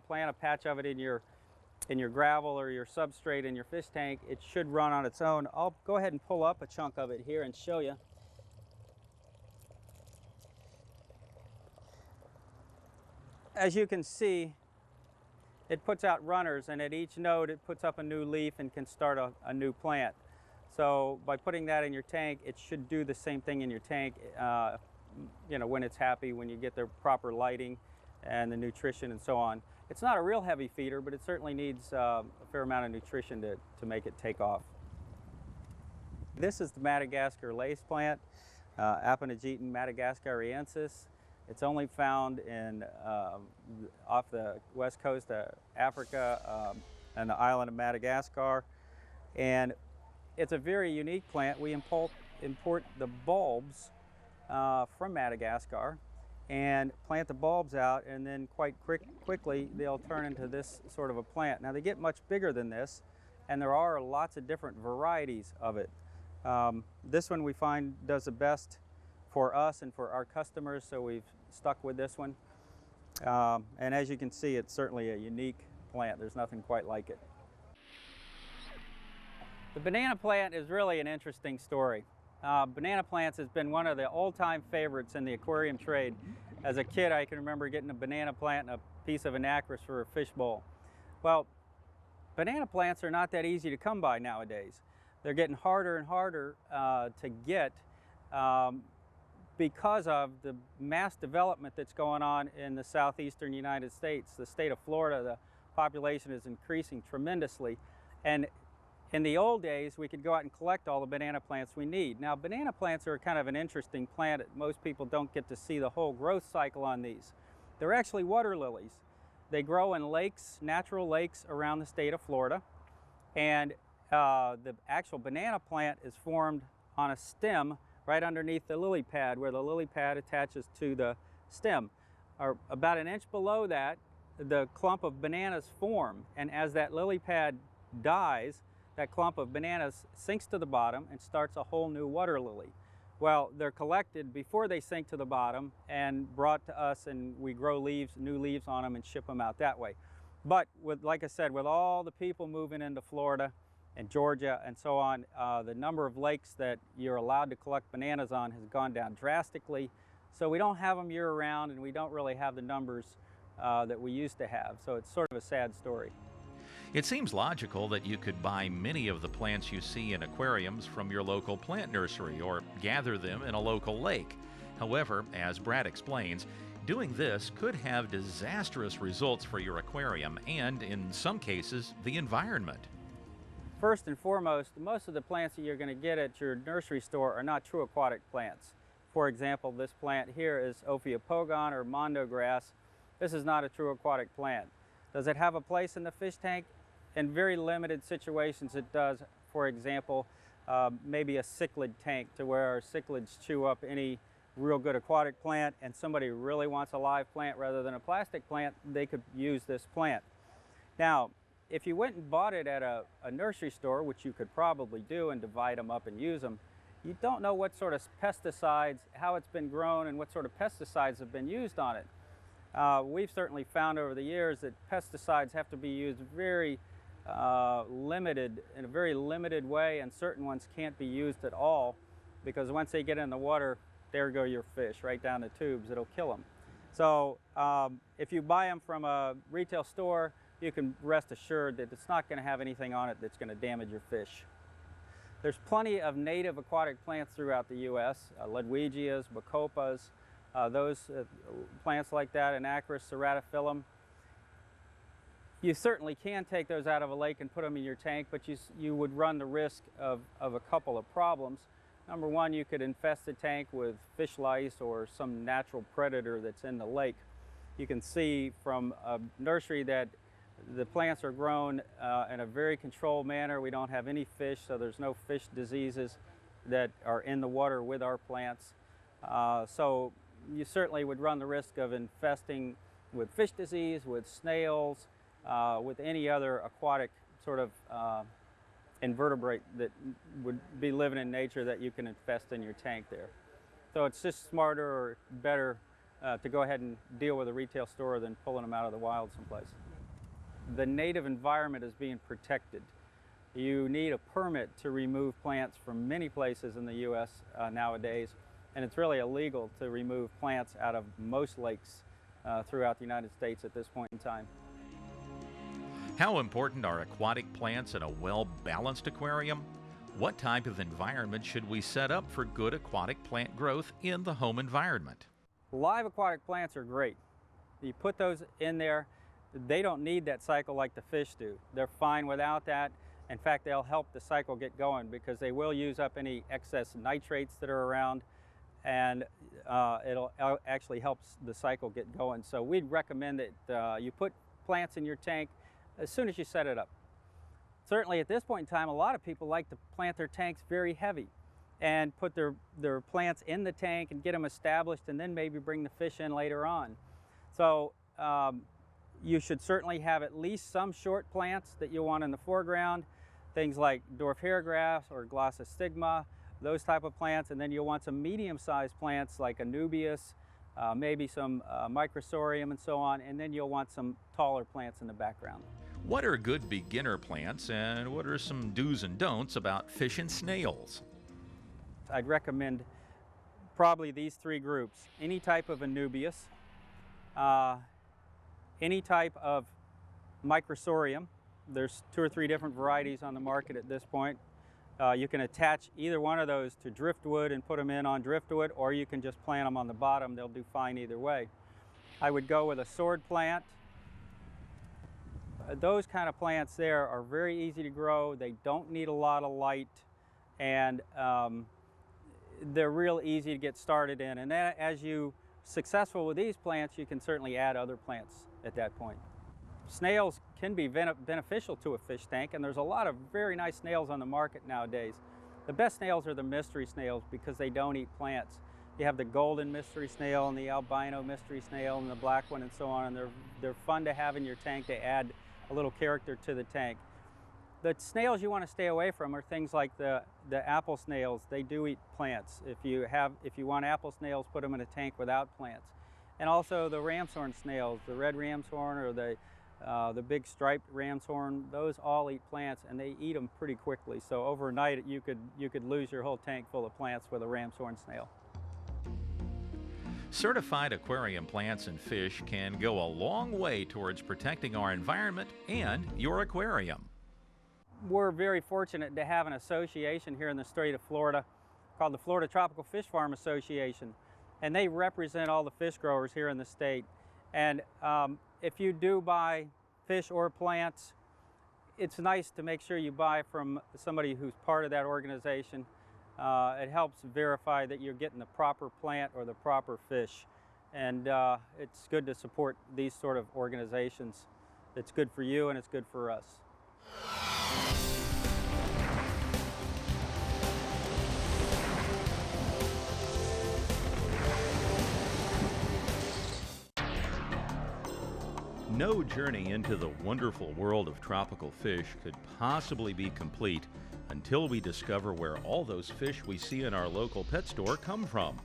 plant a patch of it in your gravel or your substrate in your fish tank, it should run on its own. I'll go ahead and pull up a chunk of it here and show you. As you can see, it puts out runners, and at each node it puts up a new leaf and can start a new plant. So by putting that in your tank, it should do the same thing in your tank, you know, when it's happy, when you get the proper lighting and the nutrition and so on. It's not a real heavy feeder, but it certainly needs a fair amount of nutrition to make it take off. This is the Madagascar lace plant, Aponogeton madagascariensis. It's only found in, off the west coast of Africa and the island of Madagascar. And it's a very unique plant. We import the bulbs from Madagascar and plant the bulbs out, and then quite quickly they'll turn into this sort of a plant. Now they get much bigger than this, and there are lots of different varieties of it. This one we find does the best for us and for our customers, so we've stuck with this one. And as you can see, it's certainly a unique plant. There's nothing quite like it. The banana plant is really an interesting story. Banana plants has been one of the old-time favorites in the aquarium trade. As a kid, I can remember getting a banana plant and a piece of anacris for a fish bowl. Well, banana plants are not that easy to come by nowadays. They're getting harder and harder to get because of the mass development that's going on in the southeastern United States. The state of Florida, the population is increasing tremendously. And in the old days, we could go out and collect all the banana plants we need. Now, banana plants are kind of an interesting plant. Most people don't get to see the whole growth cycle on these. They're actually water lilies. They grow in lakes, natural lakes around the state of Florida. And the actual banana plant is formed on a stem right underneath the lily pad, where the lily pad attaches to the stem. About an inch below that, the clump of bananas form. And as that lily pad dies, that clump of bananas sinks to the bottom and starts a whole new water lily. Well, they're collected before they sink to the bottom and brought to us, and we grow leaves, new leaves on them and ship them out that way. But with, like I said, with all the people moving into Florida and Georgia and so on, the number of lakes that you're allowed to collect bananas on has gone down drastically. So we don't have them year round, and we don't really have the numbers that we used to have. So it's sort of a sad story. It seems logical that you could buy many of the plants you see in aquariums from your local plant nursery or gather them in a local lake. However, as Brad explains, doing this could have disastrous results for your aquarium and, in some cases, the environment. First and foremost, most of the plants that you're going to get at your nursery store are not true aquatic plants. For example, this plant here is Ophiopogon or mondo grass. This is not a true aquatic plant. Does it have a place in the fish tank? In very limited situations it does. For example, maybe a cichlid tank, to where our cichlids chew up any real good aquatic plant, and somebody really wants a live plant rather than a plastic plant, they could use this plant. Now, if you went and bought it at a nursery store, which you could probably do and divide them up and use them, you don't know what sort of pesticides, how it's been grown, and what sort of pesticides have been used on it. We've certainly found over the years that pesticides have to be used in a very limited way, and certain ones can't be used at all, because once they get in the water, there go your fish, right down the tubes. It'll kill them. So if you buy them from a retail store, you can rest assured that it's not going to have anything on it that's going to damage your fish. There's plenty of native aquatic plants throughout the U.S., Ludwigias, Bacopas, those plants like that, Anacris, Ceratophyllum. You certainly can take those out of a lake and put them in your tank, but you would run the risk of a couple of problems. Number one, you could infest the tank with fish lice or some natural predator that's in the lake. You can see from a nursery that the plants are grown in a very controlled manner. We don't have any fish, so there's no fish diseases that are in the water with our plants. So you certainly would run the risk of infesting with fish disease, with snails, with any other aquatic sort of invertebrate that would be living in nature that you can infest in your tank there. So it's just smarter or better to go ahead and deal with a retail store than pulling them out of the wild someplace. The native environment is being protected. You need a permit to remove plants from many places in the U.S. Nowadays, and it's really illegal to remove plants out of most lakes throughout the United States at this point in time. How important are aquatic plants in a well-balanced aquarium? What type of environment should we set up for good aquatic plant growth in the home environment? Live aquatic plants are great. You put those in there, they don't need that cycle like the fish do. They're fine without that. In fact, they'll help the cycle get going because they will use up any excess nitrates that are around, and it'll actually help the cycle get going. So we'd recommend that you put plants in your tank as soon as you set it up. Certainly at this point in time, a lot of people like to plant their tanks very heavy and put their plants in the tank and get them established and then maybe bring the fish in later on. So you should certainly have at least some short plants that you want in the foreground, things like dwarf hairgrass or glossostigma, those type of plants, and then you'll want some medium-sized plants like anubias, maybe some microsorium and so on, and then you'll want some taller plants in the background. What are good beginner plants, and what are some do's and don'ts about fish and snails? I'd recommend probably these three groups: any type of anubias, any type of microsorium. There's 2 or 3 different varieties on the market at this point. You can attach either one of those to driftwood and put them in on driftwood, or you can just plant them on the bottom. They'll do fine either way. I would go with a sword plant. Those kind of plants there are very easy to grow. They don't need a lot of light, and they're real easy to get started in. And then as you successful with these plants, you can certainly add other plants at that point. Snails can be beneficial to a fish tank, and there's a lot of very nice snails on the market nowadays. The best snails are the mystery snails because they don't eat plants. You have the golden mystery snail and the albino mystery snail and the black one and so on, and they're fun to have in your tank. They add a little character to the tank. The snails you want to stay away from are things like the apple snails. They do eat plants. If you want apple snails, put them in a tank without plants. And also the ramshorn snails, the red ramshorn or the big striped ramshorn, those all eat plants, and they eat them pretty quickly. So overnight you could lose your whole tank full of plants with a ramshorn snail. Certified aquarium plants and fish can go a long way towards protecting our environment and your aquarium. We're very fortunate to have an association here in the state of Florida called the Florida Tropical Fish Farm Association, and they represent all the fish growers here in the state. And if you do buy fish or plants, it's nice to make sure you buy from somebody who's part of that organization. It helps verify that you're getting the proper plant or the proper fish. And it's good to support these sort of organizations. It's good for you and it's good for us. No journey into the wonderful world of tropical fish could possibly be complete until we discover where all those fish we see in our local pet store come from.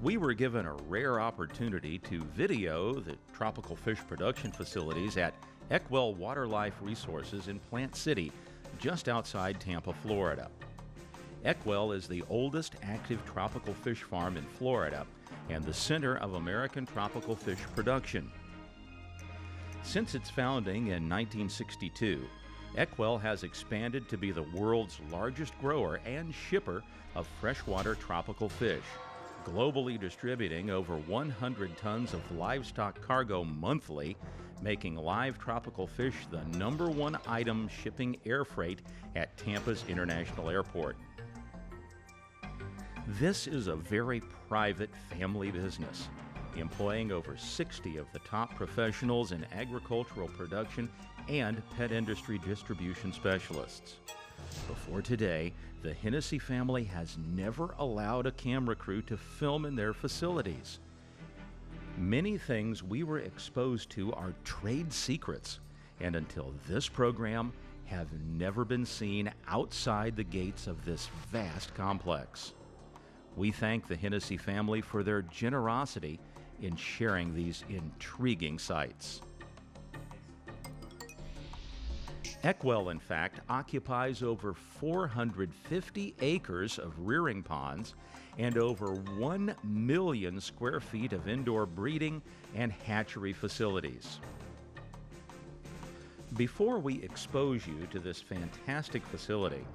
We were given a rare opportunity to video the tropical fish production facilities at Eckwell Waterlife Resources in Plant City, just outside Tampa, Florida. Eckwell is the oldest active tropical fish farm in Florida and the center of American tropical fish production. Since its founding in 1962, Eckwell has expanded to be the world's largest grower and shipper of freshwater tropical fish, globally distributing over 100 tons of livestock cargo monthly, making live tropical fish the #1 item shipping air freight at Tampa's International Airport. This is a very private family business, employing over 60 of the top professionals in agricultural production and pet industry distribution specialists. Before today, the Hennessy family has never allowed a camera crew to film in their facilities. Many things we were exposed to are trade secrets, and until this program, have never been seen outside the gates of this vast complex. We thank the Hennessy family for their generosity in sharing these intriguing sights. Eckwell, in fact, occupies over 450 acres of rearing ponds and over 1 million square feet of indoor breeding and hatchery facilities. Before we expose you to this fantastic facility,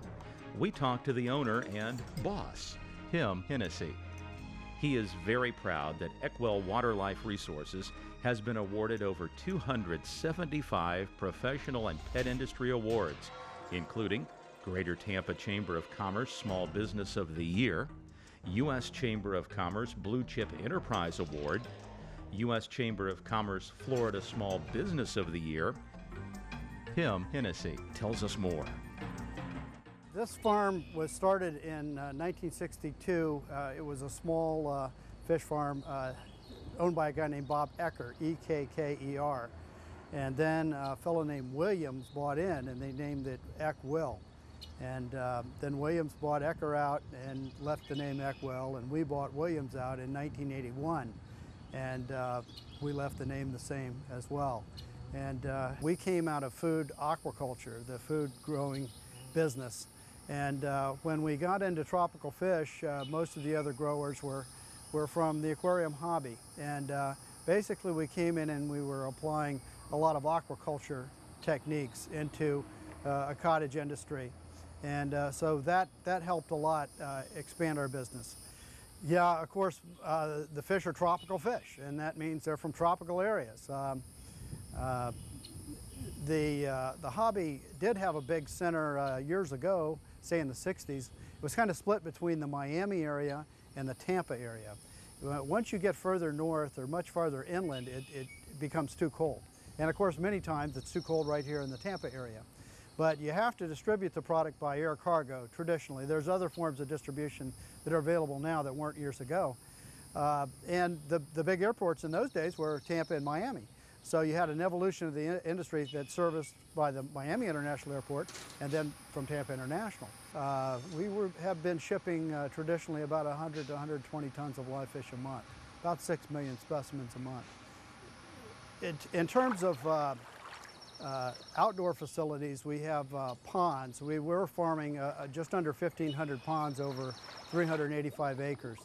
we talked to the owner and boss, Tim Hennessy. He is very proud that Eckwell Waterlife Resources has been awarded over 275 professional and pet industry awards, including Greater Tampa Chamber of Commerce Small Business of the Year, U.S. Chamber of Commerce Blue Chip Enterprise Award, U.S. Chamber of Commerce Florida Small Business of the Year. Tim Hennessy tells us more. This farm was started in 1962. It was a small fish farm owned by a guy named Bob Ecker, E-K-K-E-R. And then a fellow named Williams bought in and they named it Eckwell. And then Williams bought Ecker out and left the name Eckwell, and we bought Williams out in 1981. And we left the name the same as well. And we came out of food aquaculture, the food growing business. And when we got into tropical fish, most of the other growers were from the aquarium hobby. And basically we came in and we were applying a lot of aquaculture techniques into a cottage industry. And so that helped a lot expand our business. Yeah, of course, the fish are tropical fish, and that means they're from tropical areas. The hobby did have a big center years ago, say in the 60s. It was kind of split between the Miami area and the Tampa area. Once you get further north or much farther inland, it becomes too cold. And of course, many times it's too cold right here in the Tampa area. But you have to distribute the product by air cargo traditionally. There's other forms of distribution that are available now that weren't years ago. And the big airports in those days were Tampa and Miami. So you had an evolution of the industry that's serviced by the Miami International Airport and then from Tampa International. We have been shipping traditionally about 100 to 120 tons of live fish a month, about 6 million specimens a month. In terms of outdoor facilities, we have ponds. We were farming just under 1,500 ponds over 385 acres.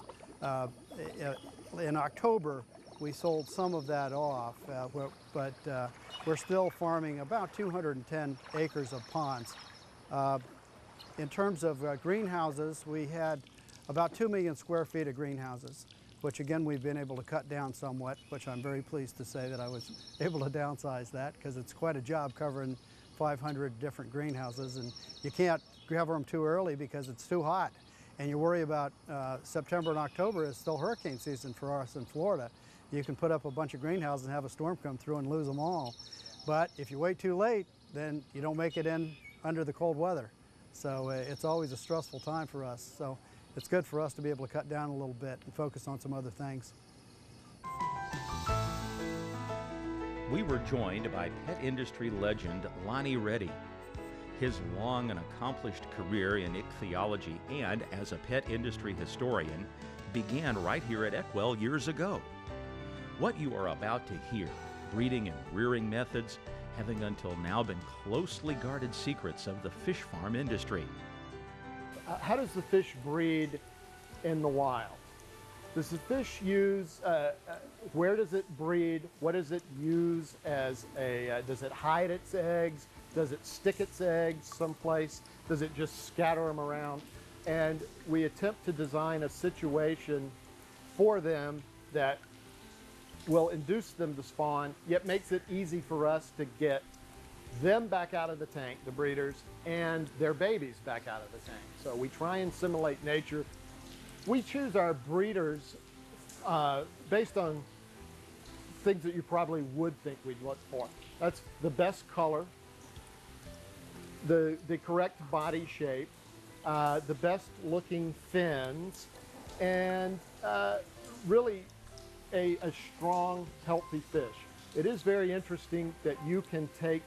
In October, we sold some of that off, but we're still farming about 210 acres of ponds. In terms of greenhouses, we had about 2 million square feet of greenhouses, which again we've been able to cut down somewhat, which I'm very pleased to say that I was able to downsize that, because it's quite a job covering 500 different greenhouses, and you can't cover them too early because it's too hot. And you worry about September and October is still hurricane season for us in Florida. You can put up a bunch of greenhouses and have a storm come through and lose them all. But if you wait too late, then you don't make it in under the cold weather. So it's always a stressful time for us. So it's good for us to be able to cut down a little bit and focus on some other things. We were joined by pet industry legend Lonnie Reddy. His long and accomplished career in ichthyology and as a pet industry historian began right here at Eckwell years ago. What you are about to hear, breeding and rearing methods, having until now been closely guarded secrets of the fish farm industry. How does the fish breed in the wild? Does the fish use, where does it breed? What does it use as does it hide its eggs? Does it stick its eggs someplace? Does it just scatter them around? And we attempt to design a situation for them that will induce them to spawn, yet makes it easy for us to get them back out of the tank, the breeders, and their babies back out of the tank. So we try and simulate nature. We choose our breeders based on things that you probably would think we'd look for. That's the best color, the correct body shape, the best looking fins, and really a strong, healthy fish. It is very interesting that you can take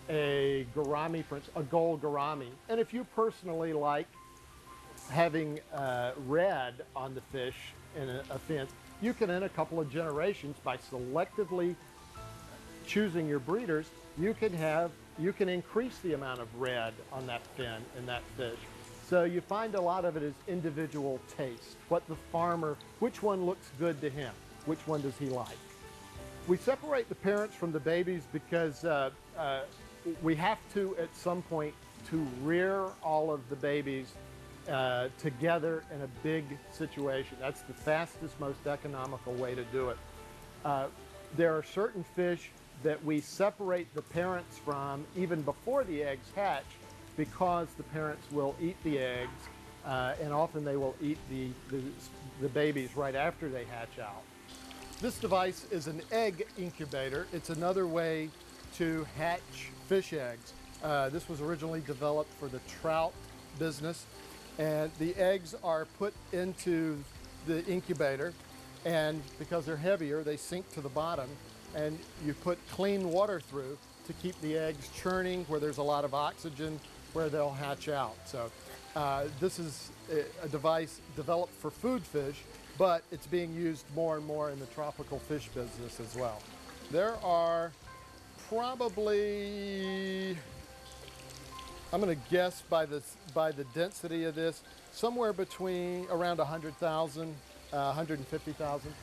a gourami, for instance, a gold gourami, and if you personally like having red on the fish in a fin, you can, in a couple of generations, by selectively choosing your breeders, you can increase the amount of red on that fin in that fish. So you find a lot of it is individual taste. What the farmer, which one looks good to him? Which one does he like? We separate the parents from the babies because we have to, at some point, to rear all of the babies together in a big situation. That's the fastest, most economical way to do it. There are certain fish that we separate the parents from even before the eggs hatch, because the parents will eat the eggs, and often they will eat the babies right after they hatch out. This device is an egg incubator. It's another way to hatch fish eggs. This was originally developed for the trout business, and the eggs are put into the incubator, and because they're heavier, they sink to the bottom, and you put clean water through to keep the eggs churning where there's a lot of oxygen, where they'll hatch out. So this is a device developed for food fish, but it's being used more and more in the tropical fish business as well. There are probably, I'm going to guess by the density of this, somewhere between around 100,000, 150,000.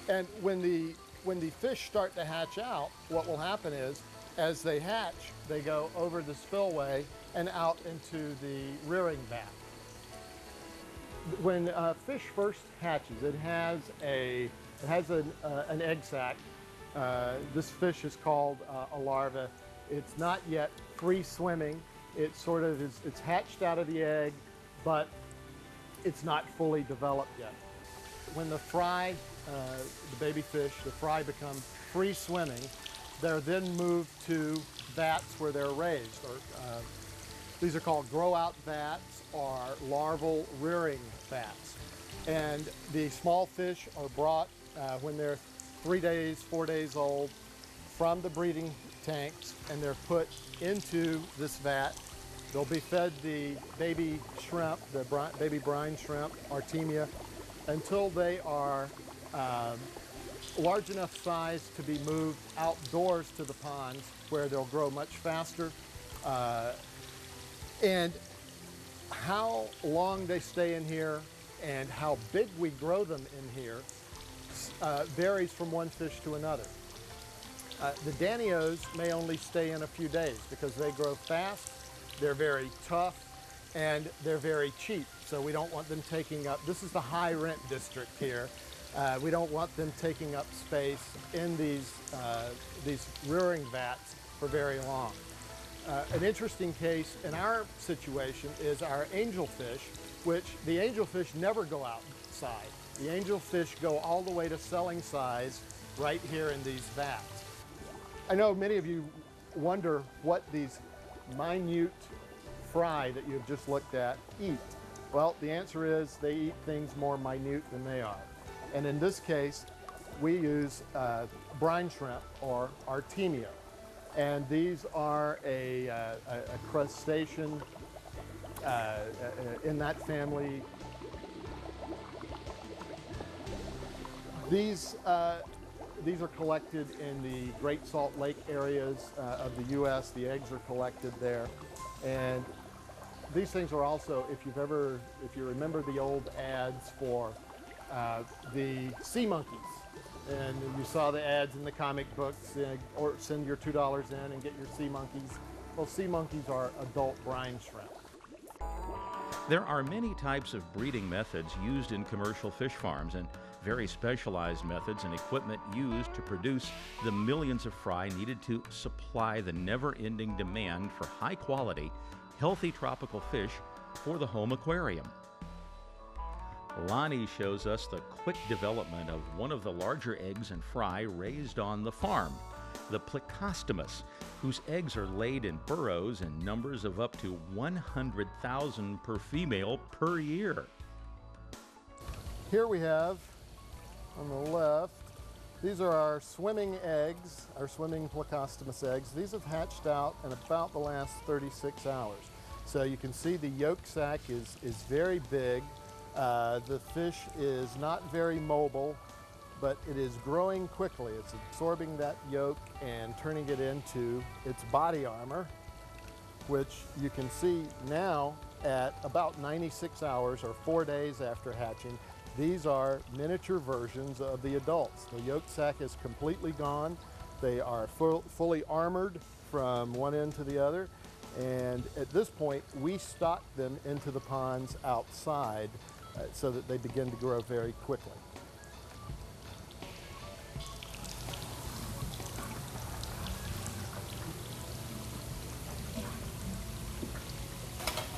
And when the fish start to hatch out, what will happen is, as they hatch, they go over the spillway and out into the rearing vat. When a fish first hatches, it has an egg sac. This fish is called a larva. It's not yet free swimming. It sort of is, it's hatched out of the egg, but it's not fully developed yet. When the fry, the baby fish, the fry become free swimming, they're then moved to vats where they're raised. These are called grow-out vats or larval rearing vats. And the small fish are brought when they're 3 days, 4 days old from the breeding tanks, and they're put into this vat. They'll be fed the baby shrimp, the baby brine shrimp, Artemia, until they are large enough size to be moved outdoors to the ponds where they'll grow much faster. And how long they stay in here and how big we grow them in here varies from one fish to another. The Danios may only stay in a few days because they grow fast, they're very tough, and they're very cheap. So we don't want them taking up, this is the high rent district here. We don't want them taking up space in these rearing vats for very long. An interesting case in our situation is our angelfish, which the angelfish never go outside. The angelfish go all the way to selling size right here in these vats. I know many of you wonder what these minute fry that you've just looked at eat. Well, the answer is they eat things more minute than they are. And in this case, we use brine shrimp or Artemia. And these are a crustacean in that family. These are collected in the Great Salt Lake areas of the U.S. The eggs are collected there. And these things are also, if you remember the old ads for the sea monkeys, and you saw the ads in the comic books, or send your $2 in and get your sea monkeys. Well, sea monkeys are adult brine shrimp. There are many types of breeding methods used in commercial fish farms, and very specialized methods and equipment used to produce the millions of fry needed to supply the never-ending demand for high-quality, healthy tropical fish for the home aquarium. Lonnie shows us the quick development of one of the larger eggs and fry raised on the farm, the Plecostomus, whose eggs are laid in burrows in numbers of up to 100,000 per female per year. Here we have, on the left, these are our swimming eggs, our swimming Plecostomus eggs. These have hatched out in about the last 36 hours. So you can see the yolk sac is very big. The fish is not very mobile, but it is growing quickly. It's absorbing that yolk and turning it into its body armor, which you can see now at about 96 hours or 4 days after hatching. These are miniature versions of the adults. The yolk sac is completely gone. They are fully armored from one end to the other. And at this point, we stock them into the ponds outside so that they begin to grow very quickly.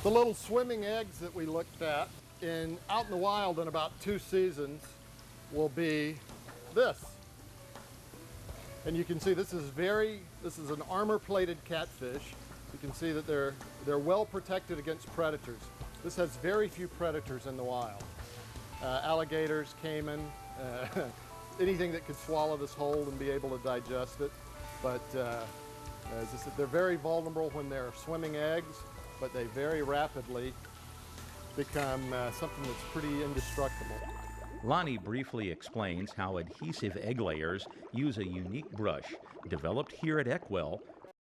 The little swimming eggs that we looked at out in the wild in about 2 seasons will be this. And you can see this is an armor-plated catfish. You can see that they're well protected against predators. This has very few predators in the wild. Alligators, caiman, anything that could swallow this whole and be able to digest it. But as I said, they're very vulnerable when they're swimming eggs, but they very rapidly become something that's pretty indestructible. Lonnie briefly explains how adhesive egg layers use a unique brush developed here at Eckwell